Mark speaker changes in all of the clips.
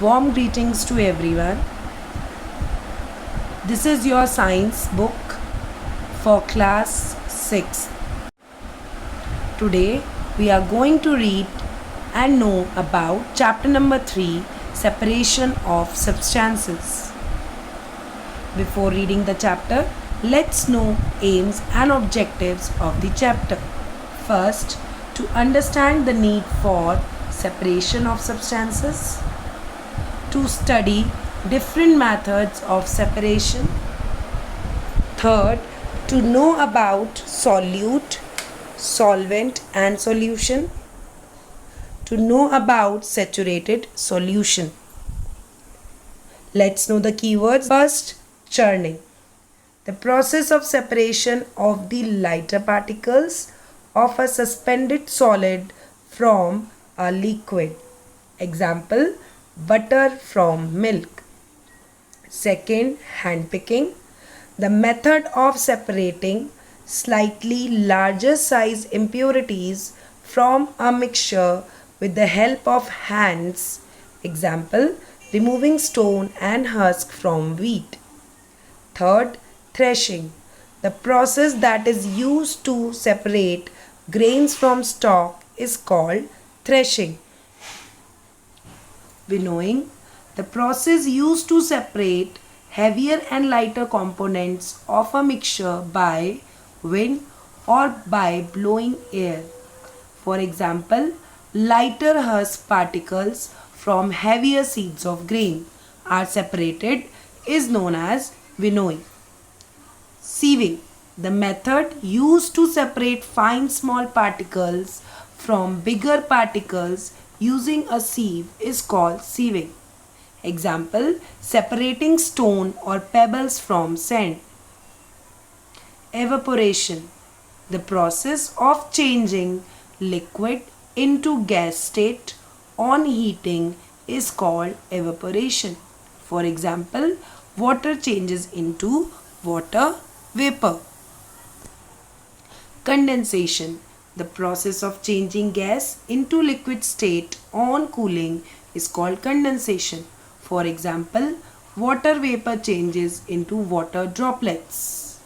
Speaker 1: Warm greetings to everyone. This is your science book for class 6. Today we are going to read and know about chapter number 3, separation of substances. Before reading the chapter, let's know aims and objectives of the chapter. First, to understand the need for separation of substances. To study different methods of separation. Third, to know about solute, solvent and solution. To know about saturated solution. Let's know the keywords. First, churning. The process of separation of the lighter particles of a suspended solid from a liquid. Example, butter from milk. Second, handpicking. The method of separating slightly larger size impurities from a mixture with the help of hands. Example, removing stone and husk from wheat. Third, threshing. The process that is used to separate grains from stalk is called threshing. Winnowing. The process used to separate heavier and lighter components of a mixture by wind or by blowing air. For example, lighter husk particles from heavier seeds of grain are separated is known as winnowing. Sieving. The method used to separate fine small particles from bigger particles using a sieve is called sieving. Example, separating stone or pebbles from sand. Evaporation. The process of changing liquid into gas state on heating is called evaporation. For example, water changes into water vapor. Condensation. The process of changing gas into liquid state on cooling is called condensation. For example, water vapor changes into water droplets.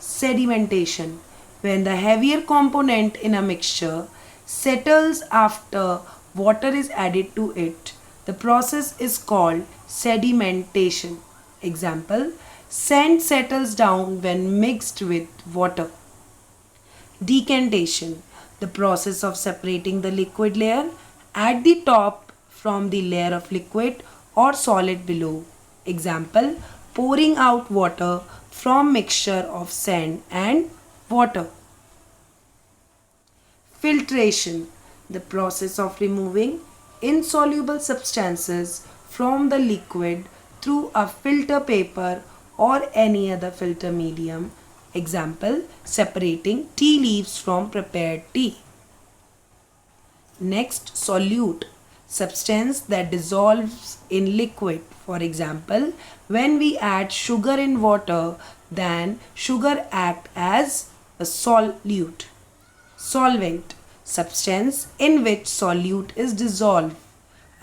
Speaker 1: Sedimentation. When the heavier component in a mixture settles after water is added to it, the process is called sedimentation. Example, sand settles down when mixed with water. Decantation. The process of separating the liquid layer at the top from the layer of liquid or solid below. Example, pouring out water from mixture of sand and water. Filtration. The process of removing insoluble substances from the liquid through a filter paper or any other filter medium. Example, separating tea leaves from prepared tea. Next, solute. Substance that dissolves in liquid. For example, when we add sugar in water, then sugar acts as a solute. Solvent. Substance in which solute is dissolved.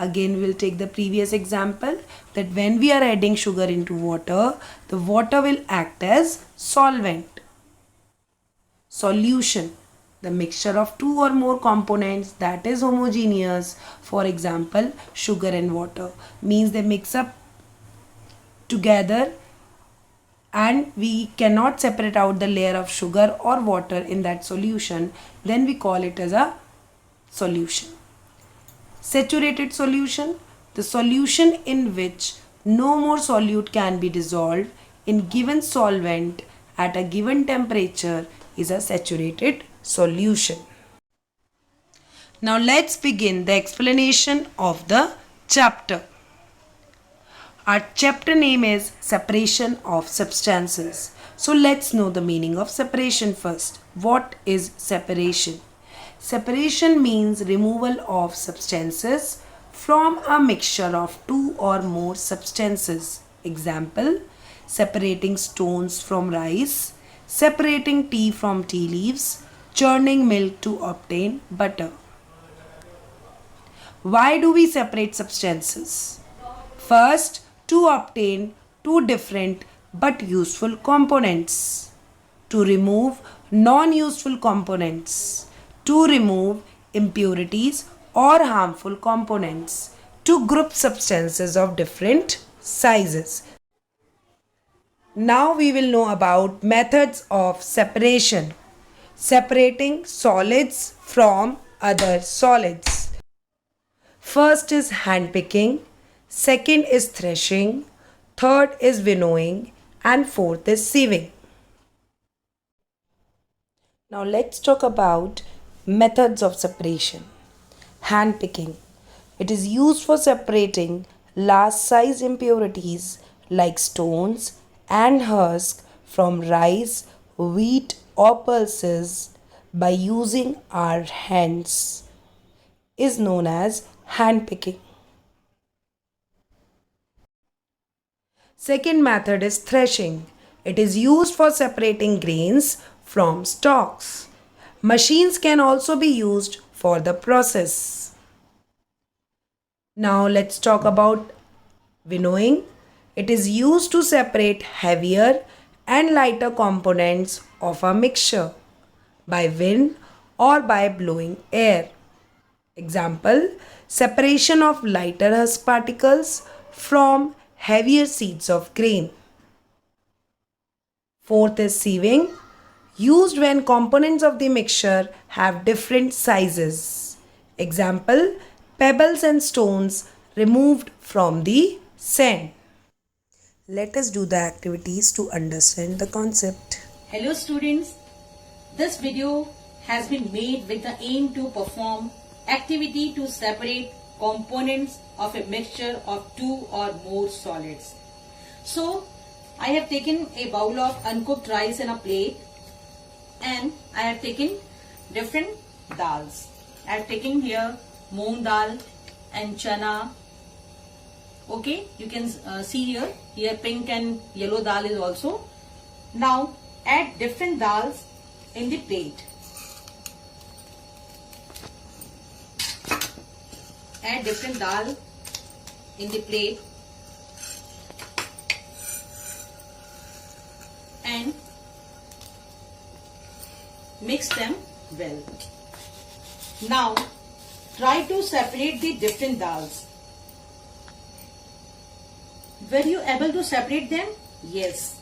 Speaker 1: Again, we will take the previous example that when we are adding sugar into water, the water will act as solvent. Solution. The mixture of two or more components that is homogeneous. For example, sugar and water means they mix up together and we cannot separate out the layer of sugar or water in that solution. Then we call it as a solution. Saturated solution. The solution in which no more solute can be dissolved in given solvent at a given temperature is a saturated solution. Now let's begin the explanation of the chapter. Our chapter name is separation of substances. So let's know the meaning of separation first. What is separation? Separation means removal of substances from a mixture of two or more substances. Example, separating stones from rice, separating tea from tea leaves, churning milk to obtain butter. Why do we separate substances? First, to obtain two different but useful components. To remove non-useful components. To remove impurities or harmful components. To group substances of different sizes. Now we will know about methods of separation. Separating solids from other solids. First is handpicking, second is threshing, third is winnowing, and fourth is sieving. Now let's talk about methods of separation. Handpicking. It is used for separating large size impurities like stones and husk from rice, wheat or pulses by using our hands is known as handpicking. Second method is threshing. It is used for separating grains from stalks. Machines can also be used for the process. Now let's talk about winnowing. It is used to separate heavier and lighter components of a mixture by wind or by blowing air. Example, separation of lighter husk particles from heavier seeds of grain. Fourth is sieving, used when components of the mixture have different sizes. Example, pebbles and stones removed from the sand. Let us do the activities to understand the concept.
Speaker 2: Hello students, this video has been made with the aim to perform activity to separate components of a mixture of two or more solids. So, I have taken a bowl of uncooked rice in a plate and I have taken different dals. I have taken here moong dal and chana. Okay, you can see here pink and yellow dal is also. Now, add different dals in the plate. Add different dal in the plate and mix them well. Now try to separate the different dals. Were you able to separate them? Yes.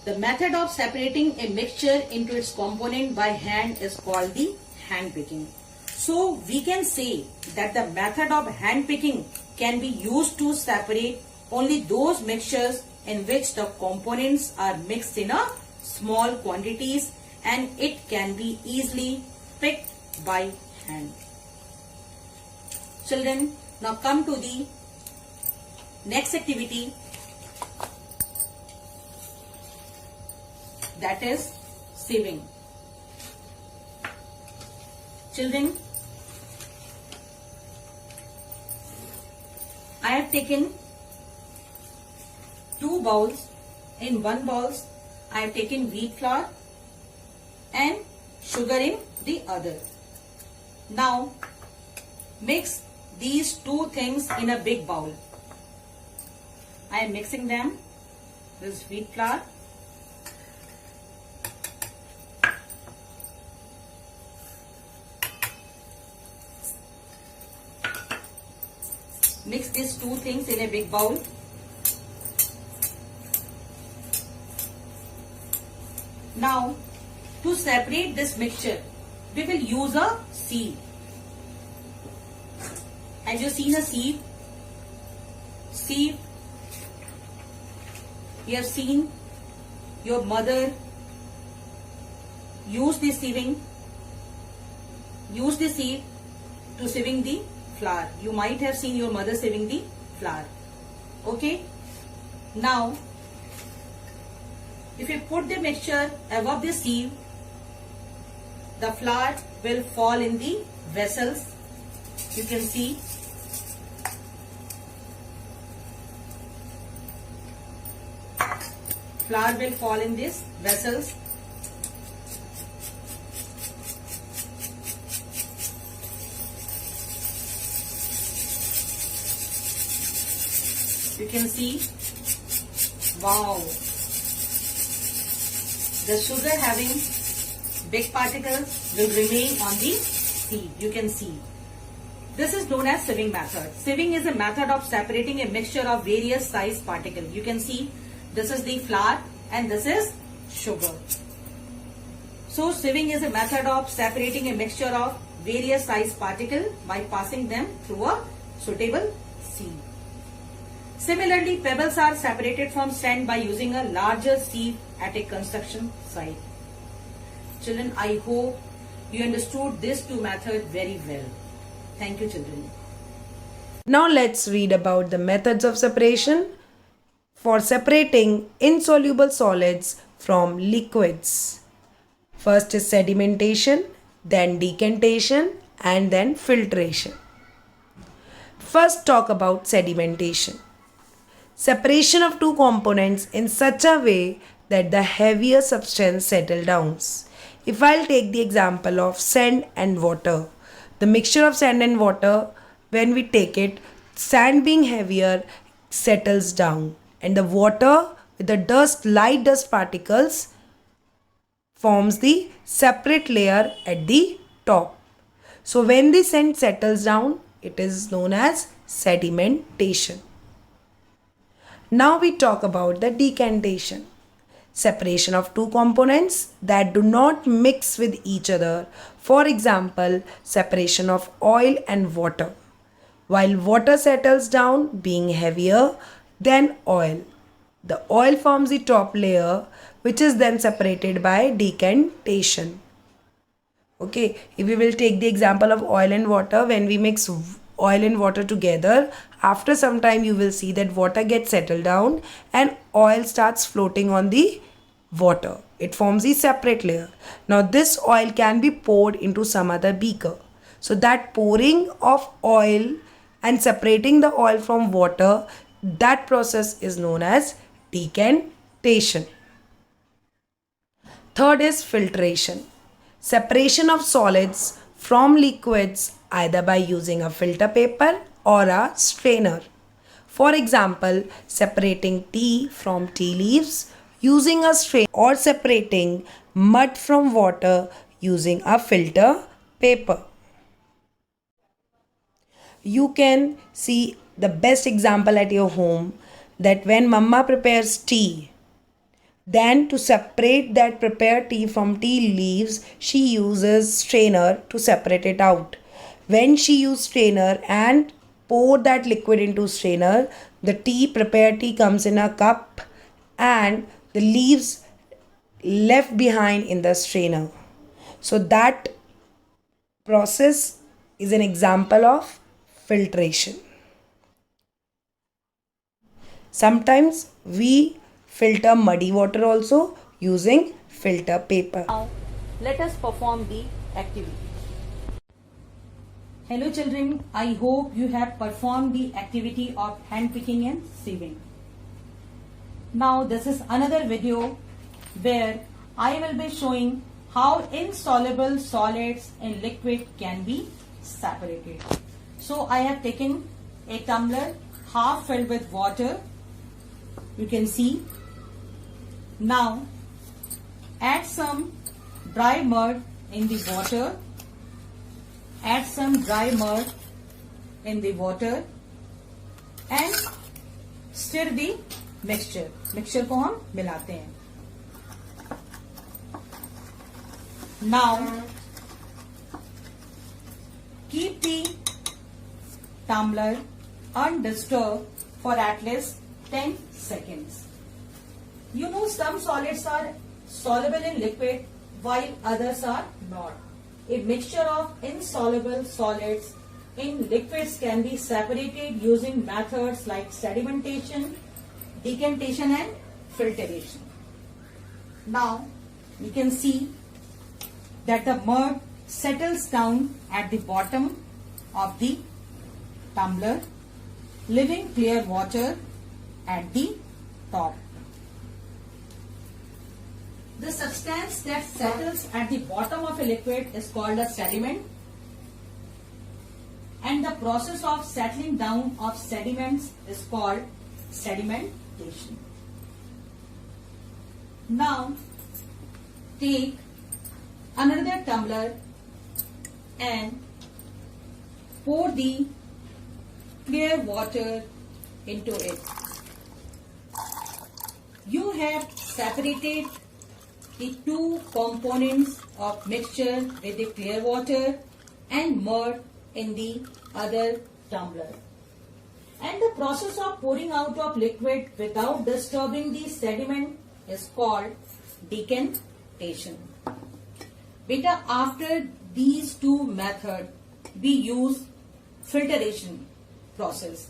Speaker 2: The method of separating a mixture into its component by hand is called the hand picking. So we can say that the method of hand picking can be used to separate only those mixtures in which the components are mixed in a small quantities and it can be easily picked by hand. Children, now come to the next activity, that is sieving. Children, I have taken two bowls. In one bowl, I have taken wheat flour and sugar in the other. Now, mix these two things in a big bowl. I am mixing them. This is wheat flour. Mix these two things in a big bowl. Now, to separate this mixture, we will use a sieve. As you see the sieve, you have seen your mother use the sieve to sieving the flour. You might have seen your mother sieving the flour. Okay. Now, if you put the mixture above the sieve, the flour will fall in the vessels. You can see. Flour will fall in these vessels. You can see, wow, the sugar having big particles will remain on the sieve. You can see. This is known as sieving method. Sieving is a method of separating a mixture of various size particles. You can see this is the flour and this is sugar. So sieving is a method of separating a mixture of various size particles by passing them through a suitable sieve. Similarly, pebbles are separated from sand by using a larger sieve at a construction site. Children, I hope you understood these two methods very well. Thank you, children.
Speaker 1: Now let's read about the methods of separation for separating insoluble solids from liquids. First is sedimentation, then decantation, and then filtration. First, talk about sedimentation. Separation of two components in such a way that the heavier substance settles down. If I'll take the example of sand and water, the mixture of sand and water, when we take it, sand being heavier settles down and the water with the dust, light dust particles forms the separate layer at the top. So when the sand settles down, it is known as sedimentation. Now we talk about the decantation. Separation of two components that do not mix with each other. For example, separation of oil and water. While water settles down, being heavier than oil, the oil forms the top layer, which is then separated by decantation. Okay, if we will take the example of oil and water, when we mix oil and water together, after some time you will see that water gets settled down and oil starts floating on the water. It forms the separate layer. Now this oil can be poured into some other beaker. So that pouring of oil and separating the oil from water, that process is known as decantation. Third is filtration. Separation of solids from liquids either by using a filter paper or a strainer. For example, separating tea from tea leaves using a strainer or separating mud from water using a filter paper. You can see the best example at your home that when mama prepares tea, then to separate that prepared tea from tea leaves, she uses strainer to separate it out. When she uses strainer and pour that liquid into strainer, the prepared tea comes in a cup and the leaves left behind in the strainer. So that process is an example of filtration. Sometimes we filter muddy water also using filter paper.
Speaker 2: Now, let us perform the activity. Hello children, I hope you have performed the activity of hand picking and sieving. Now this is another video where I will be showing how insoluble solids in liquid can be separated. So I have taken a tumbler half filled with water. You can see. Now add some dry mud in the water. Add some dry mud in the water and stir the mixture. Mixture को हम मिलाते हैं. Now keep the tumbler undisturbed for at least 10 seconds. You know some solids are soluble in liquid while others are not. A mixture of insoluble solids in liquids can be separated using methods like sedimentation, decantation and filtration. Now you can see that the mud settles down at the bottom of the tumbler, leaving clear water at the top. The substance that settles at the bottom of a liquid is called a sediment, and the process of settling down of sediments is called sedimentation. Now take another tumbler and pour the clear water into it. You have separated the two components of mixture with the clear water and mud in the other tumbler. And the process of pouring out of liquid without disturbing the sediment is called decantation. Beta, after these two methods, we use filtration process.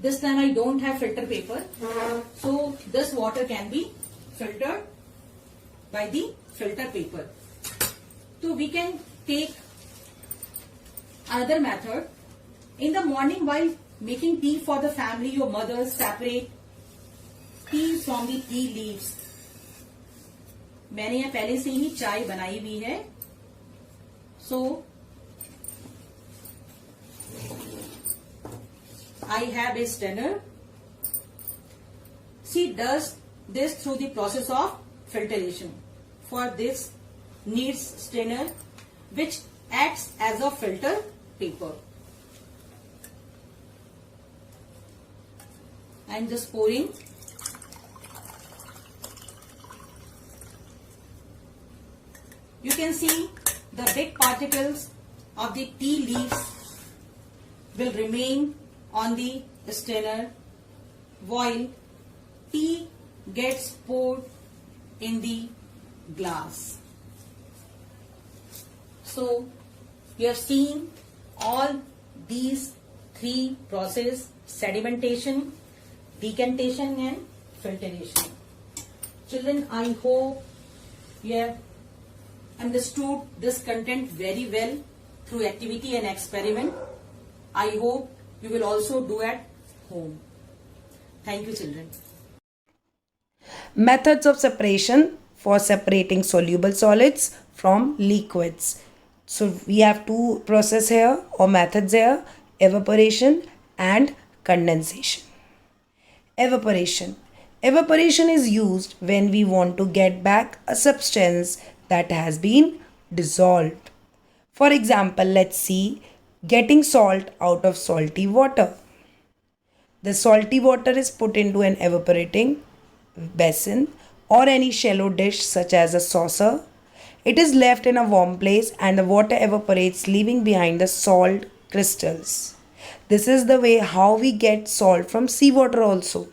Speaker 2: This time I don't have filter paper, so this water can be filtered by the filter paper. So we can take another method. In the morning while making tea for the family, your mother separate tea from the tea leaves. मैंने यहाँ पहले से ही चाय बनाई भी है. So I have a strainer. She does this through the process of filtration. For this needs strainer which acts as a filter paper. I am just pouring. You can see the big particles of the tea leaves will remain on the strainer while tea gets poured in the glass. So you have seen all these three processes: sedimentation, decantation and filtration. Children, I hope you have understood this content very well through activity and experiment. I hope you will also do at home. Thank you, children.
Speaker 1: Methods of separation for separating soluble solids from liquids. So we have two processes here or methods here: evaporation and condensation. Evaporation. Evaporation is used when we want to get back a substance that has been dissolved. For example, let's see getting salt out of salty water. The salty water is put into an evaporating basin or any shallow dish such as a saucer. It is left in a warm place and the water evaporates, leaving behind the salt crystals. This is the way how we get salt from seawater also.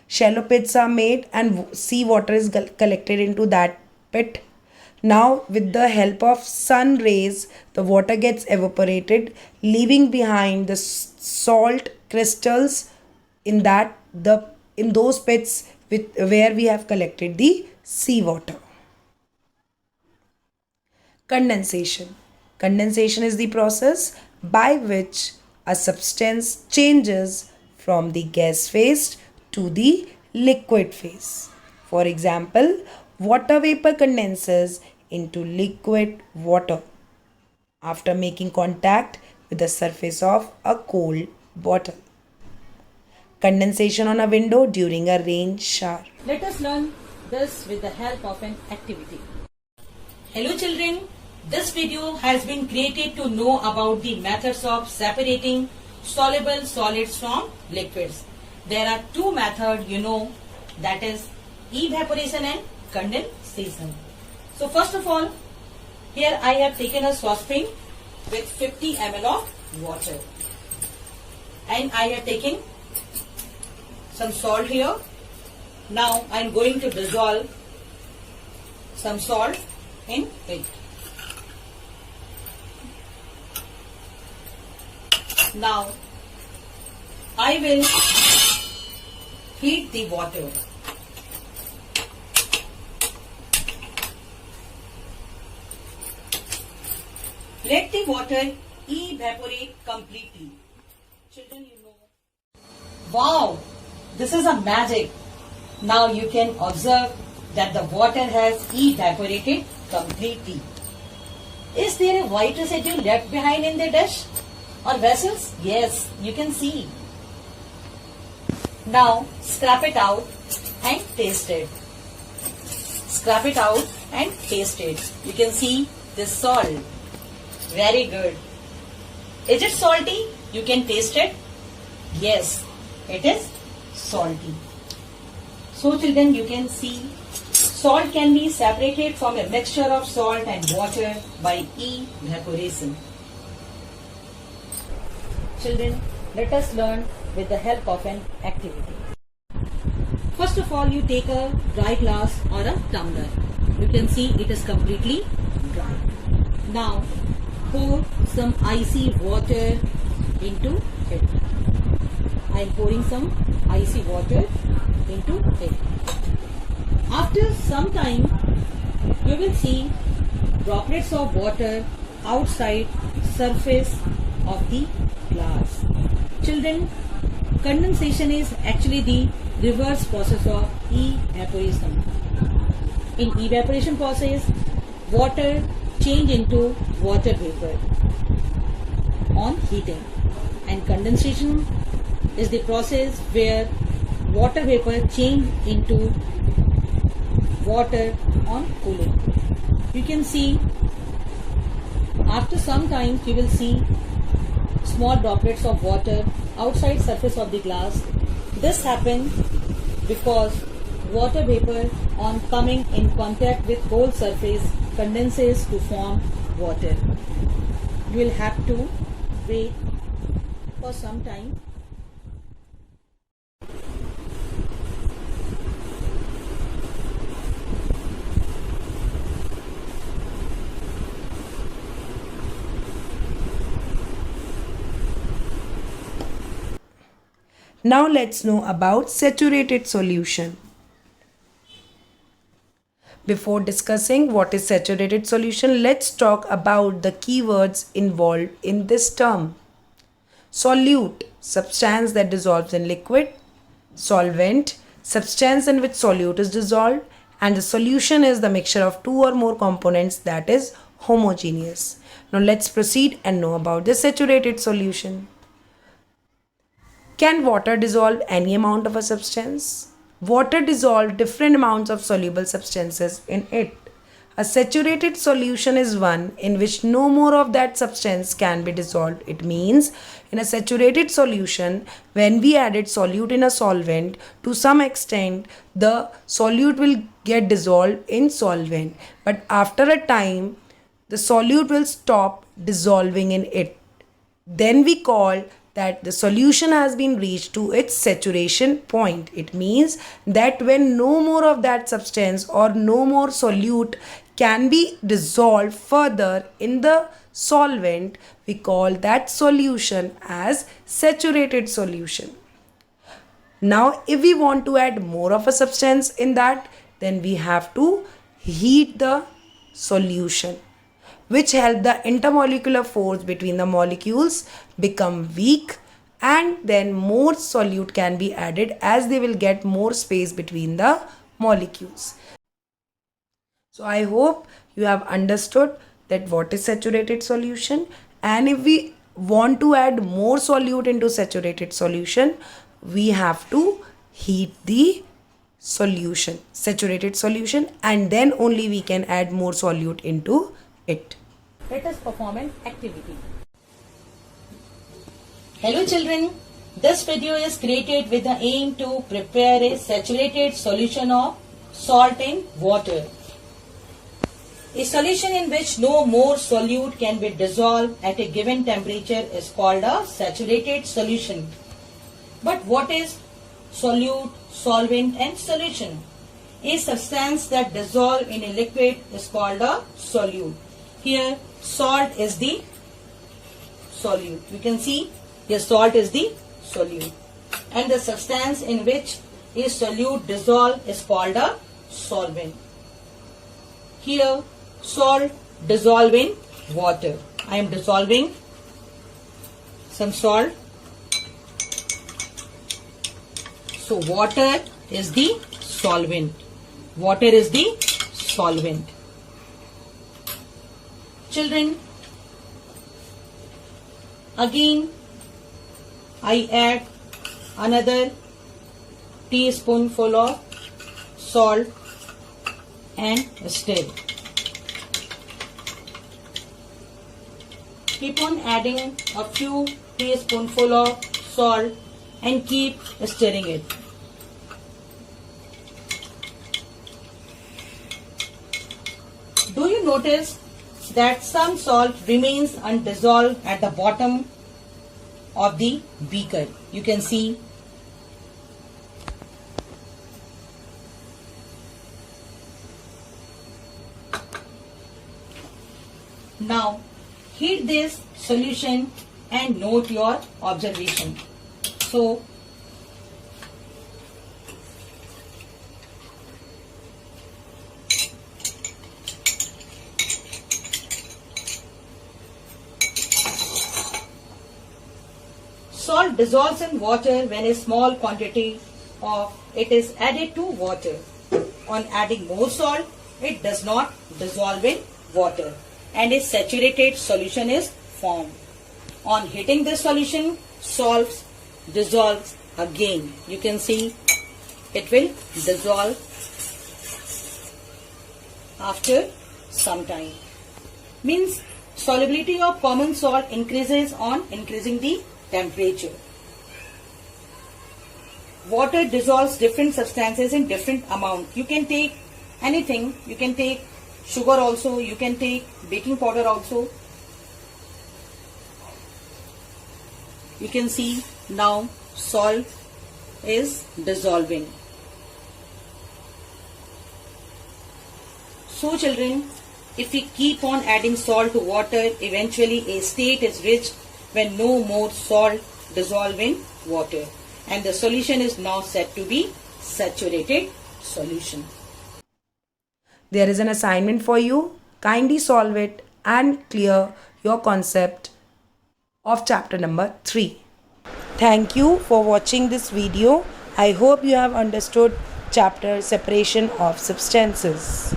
Speaker 1: Shallow pits are made and seawater is collected into that pit. Now with the help of sun rays, the water gets evaporated, leaving behind the salt crystals in those pits where we have collected the seawater. Condensation. Condensation is the process by which a substance changes from the gas phase to the liquid phase. For example, water vapor condenses into liquid water after making contact with the surface of a cold bottle. Condensation on a window during a rain shower.
Speaker 2: Let us learn this with the help of an activity. Hello children, this video has been created to know about the methods of separating soluble solids from liquids. There are two methods that is evaporation and condensation. So first of all, here I have taken a saucepan with 50 ml of water and I have taken some salt here. Now I am going to dissolve some salt in it. Now I will heat the water. Let the water evaporate completely. Children, Wow! This is a magic. Now you can observe that the water has evaporated completely. Is there a white residue left behind in the dish or vessels? Yes, you can see. Now scrap it out and taste it. Scrap it out and taste it. You can see this salt. Very good. Is it salty? You can taste it. Yes, it is salty. So children, you can see salt can be separated from a mixture of salt and water by evaporation. Children, let us learn with the help of an activity. First of all, you take a dry glass or a tumbler. You can see it is completely dry. Now, pour some icy water into it. I am pouring some icy water into it. After some time, you will see droplets of water outside surface of the glass. Children, condensation is actually the reverse process of evaporation. In evaporation process, water change into water vapor on heating, and condensation is the process where water vapor change into water on cooling. You can see after some time you will see small droplets of water outside surface of the glass. This happens because water vapor on coming in contact with cold surface condenses to form water. You will have to wait for some time.
Speaker 1: Now let's know about saturated solution. Before discussing what is saturated solution, let's talk about the keywords involved in this term. Solute, substance that dissolves in liquid. Solvent, substance in which solute is dissolved. And the solution is the mixture of two or more components that is homogeneous. Now let's proceed and know about the saturated solution. Can water dissolve any amount of a substance? Water dissolves different amounts of soluble substances in it. A saturated solution is one in which no more of that substance can be dissolved. It means in a saturated solution, when we added solute in a solvent, to some extent the solute will get dissolved in solvent. But after a time, the solute will stop dissolving in it. Then we call that the solution has been reached to its saturation point. It means that when no more of that substance or no more solute can be dissolved further in the solvent, we call that solution as saturated solution. Now, if we want to add more of a substance in that, then we have to heat the solution, which help the intermolecular force between the molecules become weak, and then more solute can be added as they will get more space between the molecules. So I hope you have understood that what is saturated solution, and if we want to add more solute into saturated solution, we have to heat the solution, saturated solution, and then only we can add more solute into it.
Speaker 2: Let us perform an activity. Hello children, this video is created with the aim to prepare a saturated solution of salt in water. A solution in which no more solute can be dissolved at a given temperature is called a saturated solution. But what is solute, solvent and solution? A substance that dissolves in a liquid is called a solute. Here salt is the solute. You can see here salt is the solute, and the substance in which a solute dissolves is called a solvent. Here salt dissolve in water. I am dissolving some salt. So water is the solvent. Water is the solvent. Children, again I add another teaspoonful of salt and stir. Keep on adding a few teaspoonful of salt and keep stirring it. Do you notice that some salt remains undissolved at the bottom of the beaker? You can see. Now heat this solution and note your observation. So salt dissolves in water when a small quantity of it is added to water. On adding more salt, it does not dissolve in water and a saturated solution is formed. On heating this solution, salt dissolves again. You can see it will dissolve after some time. Means solubility of common salt increases on increasing the temperature. Water dissolves different substances in different amount. You can take anything. You can take sugar also. You can take baking powder also. You can see now salt is dissolving. So children, if we keep on adding salt to water, eventually a state is reached when no more salt dissolve in water and the solution is now said to be saturated solution.
Speaker 1: There is an assignment for you. Kindly solve it and clear your concept of chapter number 3. Thank you for watching this video. I hope you have understood chapter separation of substances.